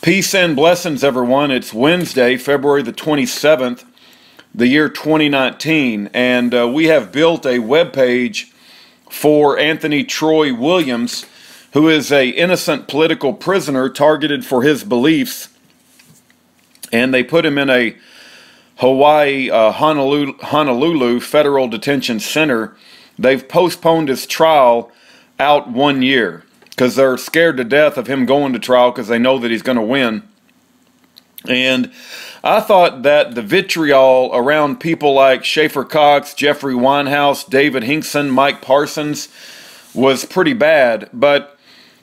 Peace and blessings, everyone. It's Wednesday, February the 27th, the year 2019, and we have built a web page for Anthony Troy Williams, who is an innocent political prisoner targeted for his beliefs, and they put him in a Hawaii, Honolulu Federal Detention Center. They've postponed his trial out 1 year because they're scared to death of him going to trial because they know that he's going to win. And I thought that the vitriol around people like Schaefer Cox, Jeffrey Winehouse, David Hinkson, Mike Parsons was pretty bad, but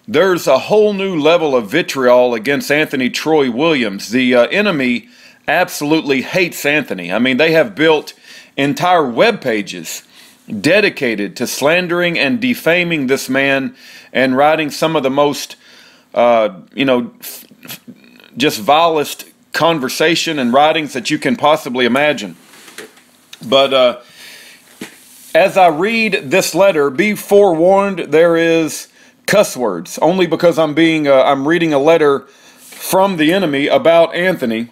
there's a whole new level of vitriol against Anthony Troy Williams. The enemy absolutely hates Anthony. I mean, they have built entire web pages dedicated to slandering and defaming this man and writing some of the most, just vilest conversation and writings that you can possibly imagine. But as I read this letter, be forewarned, there is cuss words, only because I'm reading a letter from the enemy about Anthony,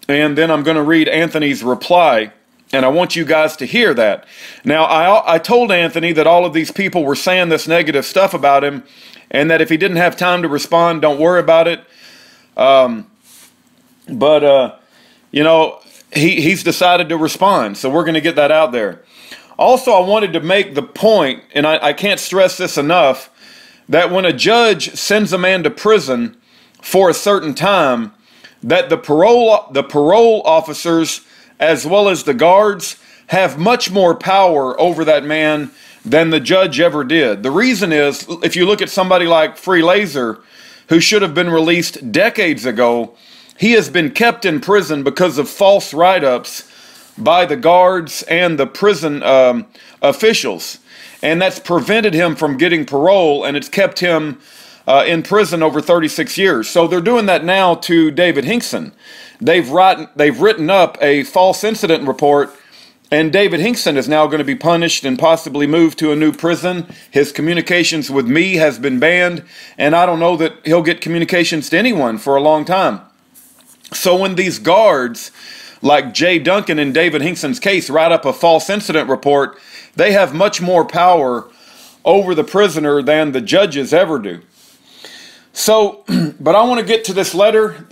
and then I'm going to read Anthony's reply. And I want you guys to hear that. Now, I told Anthony that all of these people were saying this negative stuff about him, and that if he didn't have time to respond, don't worry about it. He's decided to respond, so we're going to get that out there. Also, I wanted to make the point, and I can't stress this enough, that when a judge sends a man to prison for a certain time, that the parole officers as well as the guards have much more power over that man than the judge ever did. The reason is, if you look at somebody like Free Laser, who should have been released decades ago, he has been kept in prison because of false write-ups by the guards and the prison officials. And that's prevented him from getting parole, and it's kept him in prison over 36 years. So they're doing that now to David Hinkson. They've written up a false incident report, and David Hinkson is now going to be punished and possibly moved to a new prison. His communications with me has been banned, and I don't know that he'll get communications to anyone for a long time. So when these guards, like Jay Duncan in David Hinkson's case, write up a false incident report, they have much more power over the prisoner than the judges ever do. So, but I want to get to this letter.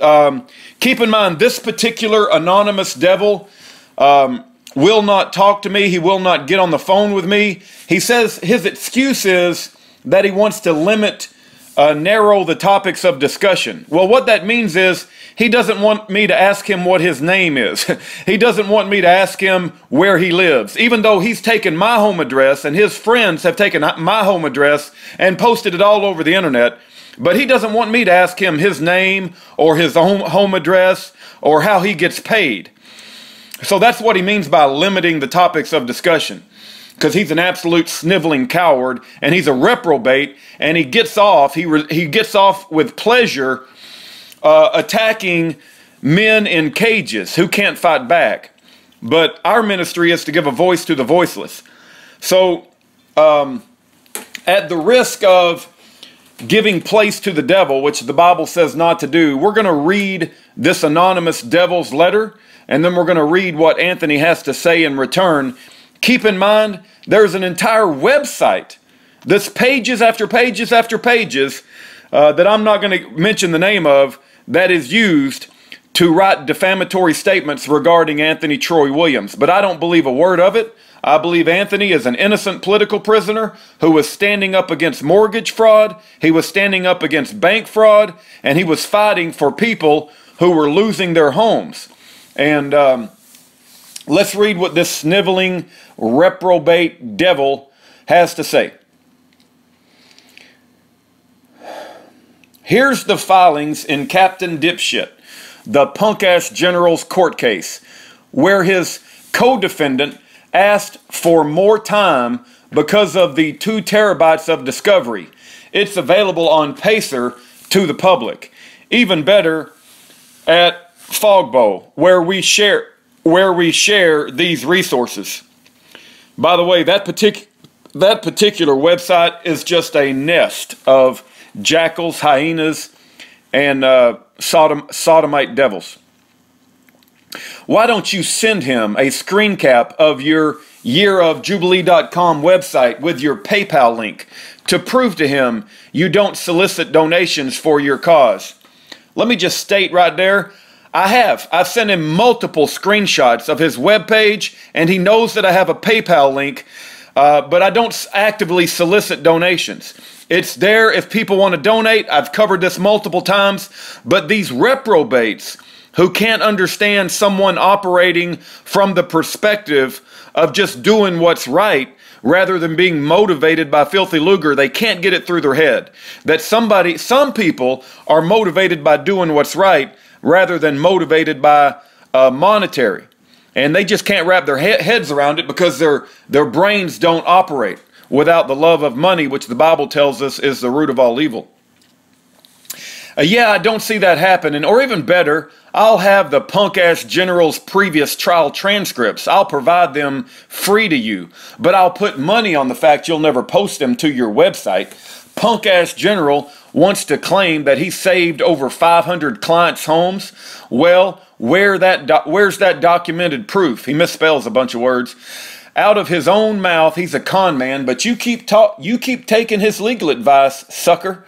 Keep in mind, this particular anonymous devil will not talk to me. He will not get on the phone with me. He says his excuse is that he wants to narrow the topics of discussion. Well, what that means is he doesn't want me to ask him what his name is. He doesn't want me to ask him where he lives, even though he's taken my home address and his friends have taken my home address and posted it all over the internet. But he doesn't want me to ask him his name or his home address or how he gets paid. So that's what he means by limiting the topics of discussion, because he's an absolute sniveling coward and he's a reprobate, and he gets off with pleasure attacking men in cages who can't fight back. But our ministry is to give a voice to the voiceless. So at the risk of giving place to the devil, which the Bible says not to do, we're going to read this anonymous devil's letter, and then we're going to read what Anthony has to say in return. Keep in mind, there's an entire website that's pages after pages after pages that I'm not going to mention the name of, that is used to write defamatory statements regarding Anthony Troy Williams. But I don't believe a word of it. I believe Anthony is an innocent political prisoner who was standing up against mortgage fraud, he was standing up against bank fraud, and he was fighting for people who were losing their homes. And let's read what this sniveling, reprobate devil has to say. Here's the filings in Captain Dipshit, the punk-ass general's court case, where his co-defendant asked for more time because of the 2 terabytes of discovery. It's available on Pacer to the public. Even better, at Fogbow, where we share these resources. By the way, that particular website is just a nest of jackals, hyenas, and sodomite devils. Why don't you send him a screen cap of your yearofjubilee.com website with your PayPal link to prove to him you don't solicit donations for your cause? Let me just state right there, I've sent him multiple screenshots of his webpage, and he knows that I have a PayPal link, but I don't actively solicit donations. It's there if people want to donate. I've covered this multiple times, but these reprobates who can't understand someone operating from the perspective of just doing what's right rather than being motivated by filthy lucre, they can't get it through their head that some people are motivated by doing what's right rather than motivated by monetary. And they just can't wrap their heads around it because their brains don't operate without the love of money, which the Bible tells us is the root of all evil. Yeah, I don't see that happening. Or even better, I'll have the punk-ass general's previous trial transcripts. I'll provide them free to you. But I'll put money on the fact you'll never post them to your website. Punk-ass general wants to claim that he saved over 500 clients' homes. Well, where's that documented proof? He misspells a bunch of words. Out of his own mouth, he's a con man, but you keep taking his legal advice, sucker.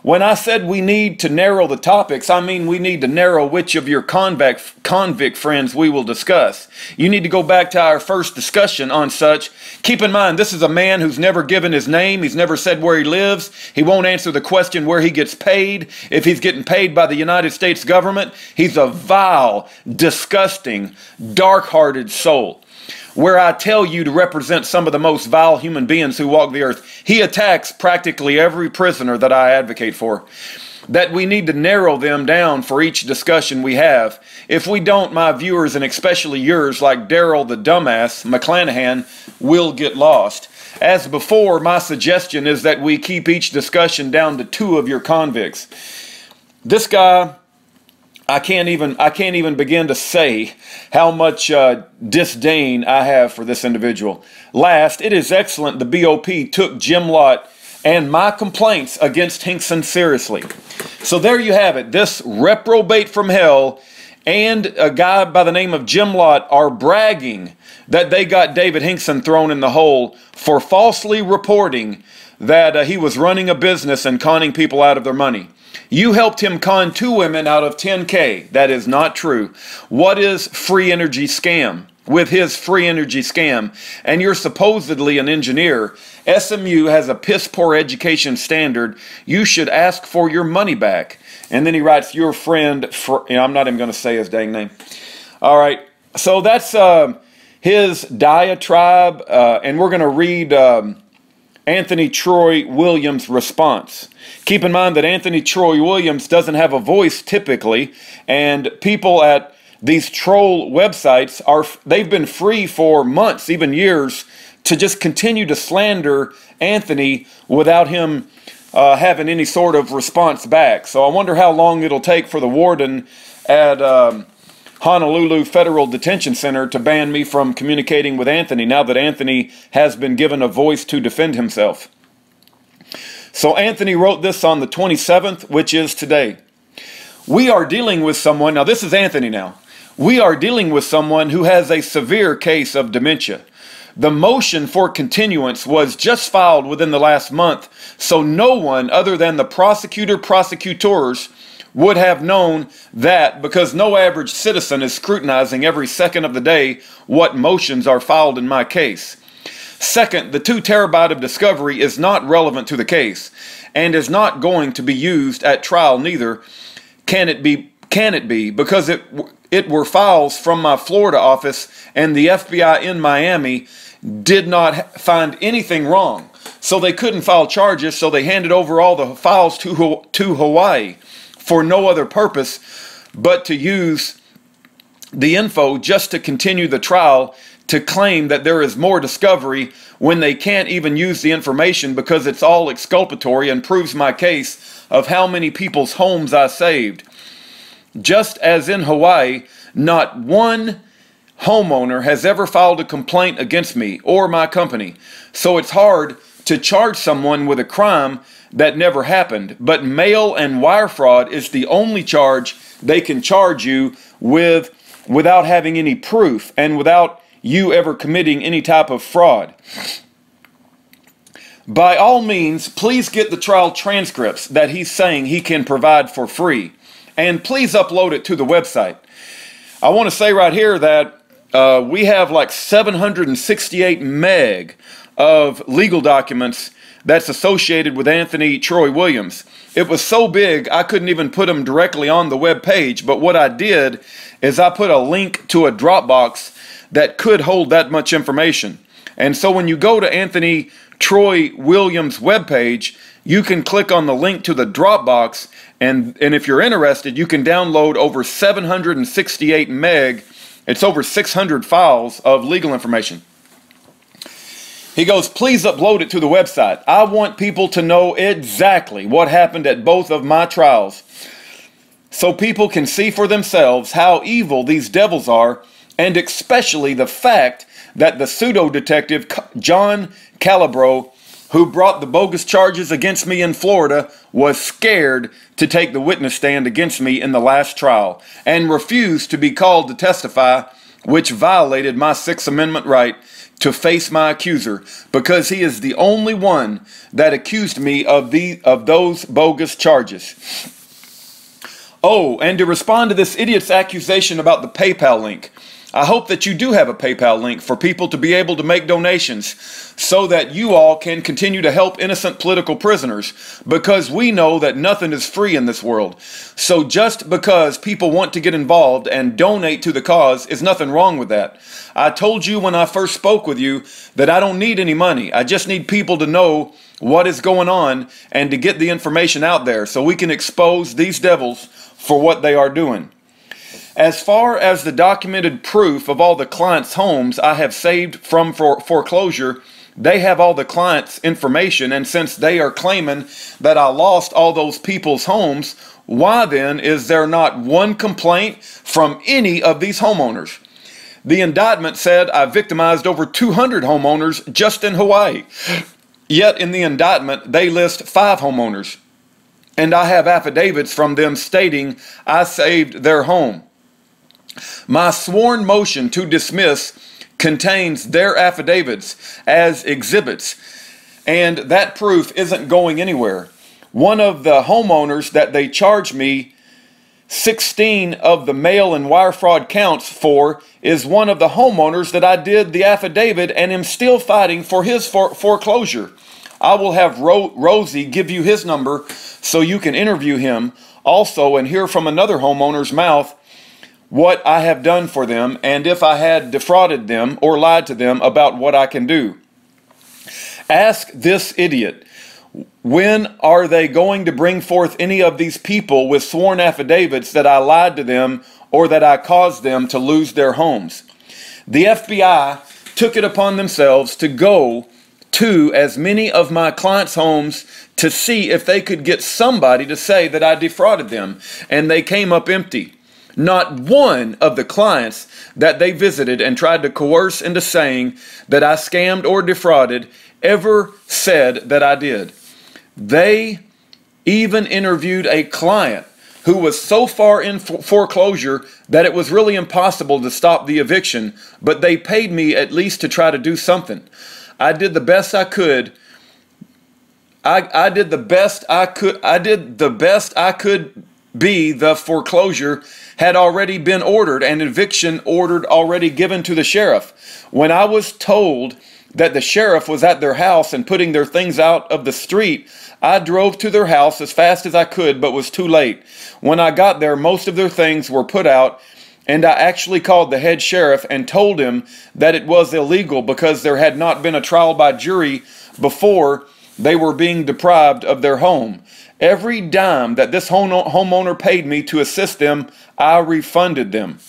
When I said we need to narrow the topics, I mean we need to narrow which of your convict friends we will discuss. You need to go back to our first discussion on such. Keep in mind, this is a man who's never given his name. He's never said where he lives. He won't answer the question where he gets paid. If he's getting paid by the United States government, he's a vile, disgusting, dark-hearted soul. Where I tell you to represent some of the most vile human beings who walk the earth, he attacks practically every prisoner that I advocate for. That we need to narrow them down for each discussion we have. If we don't, my viewers, and especially yours, like Daryl the dumbass McClanahan, will get lost. As before, my suggestion is that we keep each discussion down to 2 of your convicts. This guy, I can't even begin to say how much disdain I have for this individual. Last, it is excellent the BOP took Jim Lott and my complaints against Hinkson seriously. So there you have it. This reprobate from hell and a guy by the name of Jim Lott are bragging that they got David Hinkson thrown in the hole for falsely reporting that he was running a business and conning people out of their money. You helped him con 2 women out of 10K. That is not true. What is free energy scam? With his free energy scam, and you're supposedly an engineer, SMU has a piss poor education standard. You should ask for your money back. And then he writes, your friend, I'm not even going to say his dang name. All right, so that's his diatribe, and we're going to read Anthony Troy Williams' response. Keep in mind that Anthony Troy Williams doesn't have a voice typically, and people at these troll websites they've been free for months, even years, to just continue to slander Anthony without him having any sort of response back. So I wonder how long it'll take for the warden at Honolulu Federal Detention Center to ban me from communicating with Anthony now that Anthony has been given a voice to defend himself. So Anthony wrote this on the 27th, which is today. We are dealing with someone, now this is Anthony now. We are dealing with someone who has a severe case of dementia. The motion for continuance was just filed within the last month, so no one other than the prosecutors would have known that because no average citizen is scrutinizing every second of the day what motions are filed in my case. Second, the 2 terabyte of discovery is not relevant to the case and is not going to be used at trial neither. Can it be because it were files from my Florida office and the FBI in Miami did not find anything wrong. So they couldn't file charges, so they handed over all the files to Hawaii for no other purpose but to use the info just to continue the trial to claim that there is more discovery when they can't even use the information because it's all exculpatory and proves my case of how many people's homes I saved. Just as in Hawaii, not one homeowner has ever filed a complaint against me or my company. So it's hard to charge someone with a crime that never happened. But mail and wire fraud is the only charge they can charge you with without having any proof and without you ever committing any type of fraud. By all means, please get the trial transcripts that he's saying he can provide for free. And please upload it to the website. I want to say right here that we have like 768 meg of legal documents that's associated with Anthony Troy Williams. It was so big I couldn't even put them directly on the web page, but what I did is I put a link to a Dropbox that could hold that much information. And so when you go to Anthony Troy Williams' webpage, you can click on the link to the Dropbox, and if you're interested, you can download over 768 meg. It's over 600 files of legal information. He goes, please upload it to the website. I want people to know exactly what happened at both of my trials, so people can see for themselves how evil these devils are, and especially the fact that the pseudo-detective John Calabro, who brought the bogus charges against me in Florida, was scared to take the witness stand against me in the last trial and refused to be called to testify, which violated my Sixth Amendment right to face my accuser, because he is the only one that accused me of those bogus charges. Oh, and to respond to this idiot's accusation about the PayPal link, I hope that you do have a PayPal link for people to be able to make donations so that you all can continue to help innocent political prisoners, because we know that nothing is free in this world. So just because people want to get involved and donate to the cause is nothing wrong with that. I told you when I first spoke with you that I don't need any money. I just need people to know what is going on and to get the information out there so we can expose these devils for what they are doing. As far as the documented proof of all the clients' homes I have saved from foreclosure, they have all the clients' information, and since they are claiming that I lost all those people's homes, why then is there not one complaint from any of these homeowners? The indictment said I victimized over 200 homeowners just in Hawaii. Yet in the indictment, they list 5 homeowners, and I have affidavits from them stating I saved their home. My sworn motion to dismiss contains their affidavits as exhibits, and that proof isn't going anywhere. One of the homeowners that they charge me 16 of the mail and wire fraud counts for is one of the homeowners that I did the affidavit and am still fighting for his foreclosure. I will have Rosie give you his number so you can interview him also and hear from another homeowner's mouth what I have done for them, and if I had defrauded them or lied to them about what I can do. Ask this idiot, when are they going to bring forth any of these people with sworn affidavits that I lied to them or that I caused them to lose their homes? The FBI took it upon themselves to go to as many of my clients' homes to see if they could get somebody to say that I defrauded them, and they came up empty. Not one of the clients that they visited and tried to coerce into saying that I scammed or defrauded ever said that I did. They even interviewed a client who was so far in foreclosure that it was really impossible to stop the eviction, but they paid me at least to try to do something. I did the best I could. I did the best I could be. The foreclosure had already been ordered and eviction ordered already given to the sheriff. When I was told that the sheriff was at their house and putting their things out of the street, I drove to their house as fast as I could, but was too late. When I got there, most of their things were put out, and I actually called the head sheriff and told him that it was illegal because there had not been a trial by jury before they were being deprived of their home. Every dime that this homeowner paid me to assist them, I refunded them.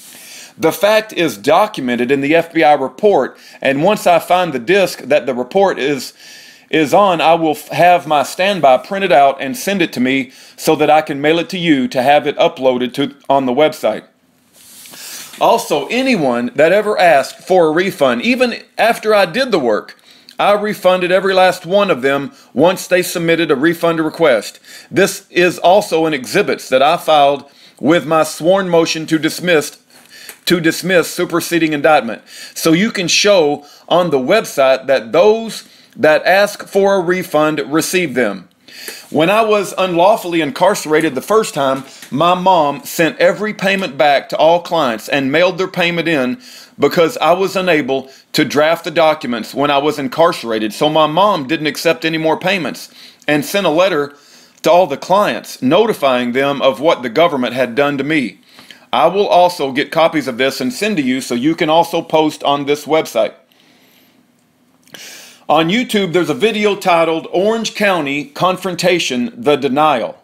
The fact is documented in the FBI report, and once I find the disc that the report is on, I will have my standby printed out and send it to me so that I can mail it to you to have it uploaded on the website. Also, anyone that ever asked for a refund, even after I did the work, I refunded every last one of them once they submitted a refund request. This is also an exhibit that I filed with my sworn motion to dismiss superseding indictment. So you can show on the website that those that ask for a refund receive them. When I was unlawfully incarcerated the first time, my mom sent every payment back to all clients and mailed their payment in because I was unable to draft the documents when I was incarcerated. So my mom didn't accept any more payments and sent a letter to all the clients notifying them of what the government had done to me. I will also get copies of this and send to you so you can also post on this website. On YouTube, there's a video titled Orange County Confrontation, The Denial.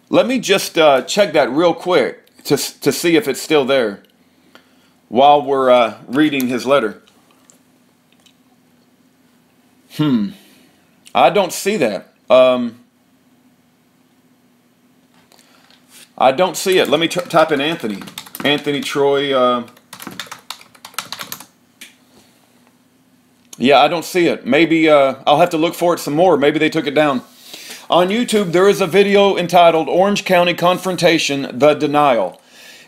Let me just check that real quick to see if it's still there while we're reading his letter. I don't see that. I don't see it. Let me type in Anthony. Anthony Troy. Yeah, I don't see it. Maybe I'll have to look for it some more. Maybe they took it down. On YouTube, there is a video entitled Orange County Confrontation, The Denial.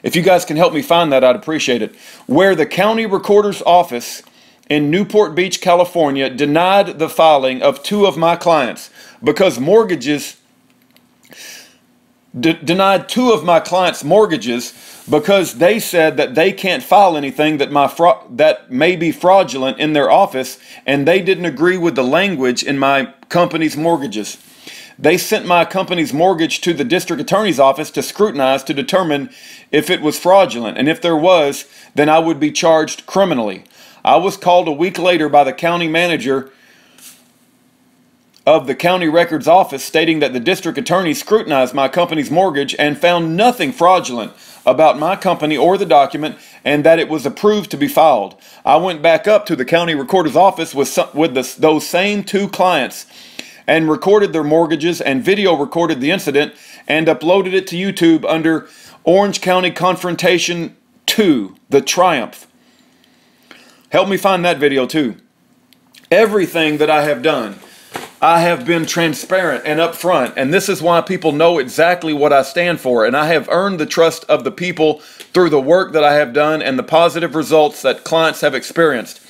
If you guys can help me find that, I'd appreciate it. Where the county recorder's office in Newport Beach, California, denied the filing of 2 of my clients because mortgages denied 2 of my clients' mortgages because they said that they can't file anything that may be fraudulent in their office, and they didn't agree with the language in my company's mortgages. They sent my company's mortgage to the district attorney's office to scrutinize to determine if it was fraudulent, and if there was, then I would be charged criminally. I was called a week later by the county manager of the county records office stating that the district attorney scrutinized my company's mortgage and found nothing fraudulent about my company or the document, and that it was approved to be filed. I went back up to the county recorder's office with those same 2 clients and recorded their mortgages and video recorded the incident and uploaded it to YouTube under Orange County Confrontation 2, The Triumph. Help me find that video too. Everything that I have done, I have been transparent and upfront, and this is why people know exactly what I stand for, and I have earned the trust of the people through the work that I have done and the positive results that clients have experienced.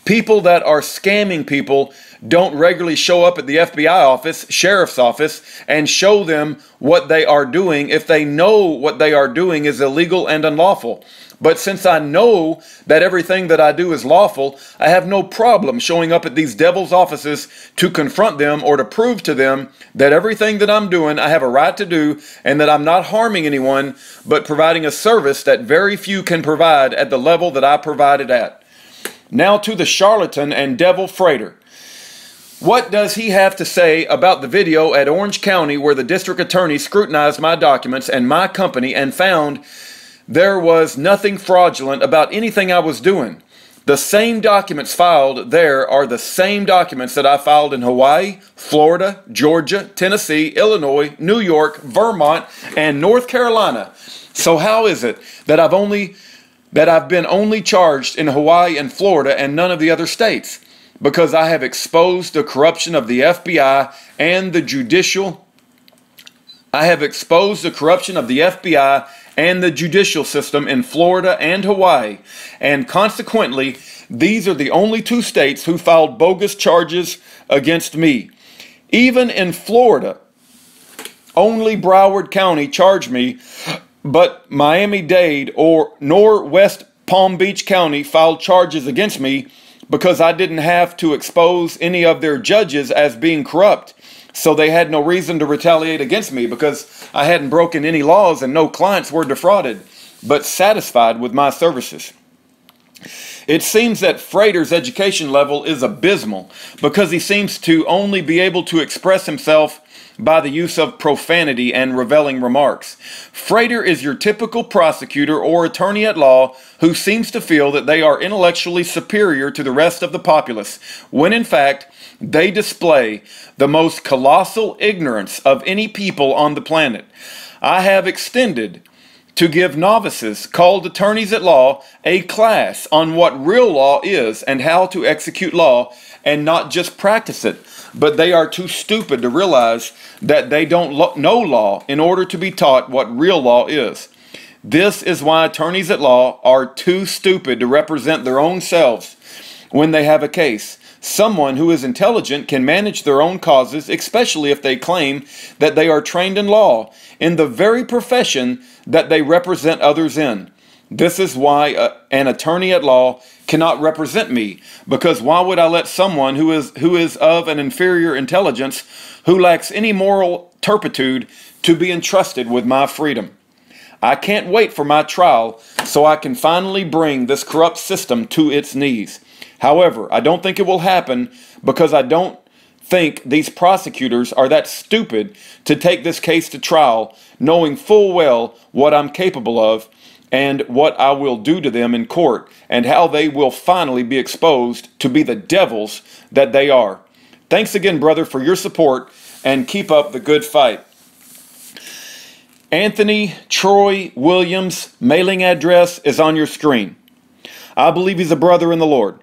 People that are scamming people don't regularly show up at the FBI office, sheriff's office, and show them what they are doing if they know what they are doing is illegal and unlawful. But since I know that everything that I do is lawful, I have no problem showing up at these devil's offices to confront them or to prove to them that everything that I'm doing I have a right to do, and that I'm not harming anyone but providing a service that very few can provide at the level that I provide it at. Now to the charlatan and devil freighter. What does he have to say about the video at Orange County where the district attorney scrutinized my documents and my company and found there was nothing fraudulent about anything I was doing? The same documents filed there are the same documents that I filed in Hawaii, Florida, Georgia, Tennessee, Illinois, New York, Vermont, and North Carolina. So how is it that I've been only charged in Hawaii and Florida and none of the other states? Because I have exposed the corruption of the FBI and the judicial. I have exposed the corruption of the FBI and the judicial system in Florida and Hawaii, and consequently, these are the only 2 states who filed bogus charges against me. Even in Florida, only Broward County charged me, but Miami-Dade nor West Palm Beach County filed charges against me because I didn't have to expose any of their judges as being corrupt. So they had no reason to retaliate against me because I hadn't broken any laws and no clients were defrauded, but satisfied with my services. It seems that Freighter's education level is abysmal because he seems to only be able to express himself by the use of profanity and reveling remarks. Freighter is your typical prosecutor or attorney at law who seems to feel that they are intellectually superior to the rest of the populace, when in fact they display the most colossal ignorance of any people on the planet. I have extended to give novices called attorneys at law a class on what real law is and how to execute law and not just practice it. But they are too stupid to realize that they don't know law in order to be taught what real law is. This is why attorneys at law are too stupid to represent their own selves when they have a case. Someone who is intelligent can manage their own causes, especially if they claim that they are trained in law, in the very profession that they represent others in. This is why an attorney at law cannot represent me, because why would I let someone who is of an inferior intelligence, who lacks any moral turpitude, to be entrusted with my freedom? I can't wait for my trial so I can finally bring this corrupt system to its knees. However, I don't think it will happen, because I don't think these prosecutors are that stupid to take this case to trial, knowing full well what I'm capable of and what I will do to them in court, and how they will finally be exposed to be the devils that they are. Thanks again, brother, for your support, and keep up the good fight. Anthony Troy Williams' mailing address is on your screen. I believe he's a brother in the Lord.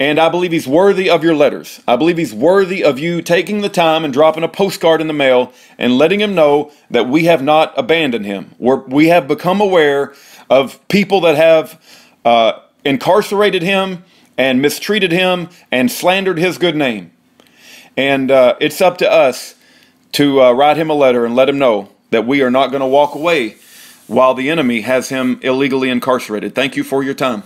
And I believe he's worthy of your letters. I believe he's worthy of you taking the time and dropping a postcard in the mail and letting him know that we have not abandoned him. We have become aware of people that have incarcerated him and mistreated him and slandered his good name. And it's up to us to write him a letter and let him know that we are not going to walk away while the enemy has him illegally incarcerated. Thank you for your time.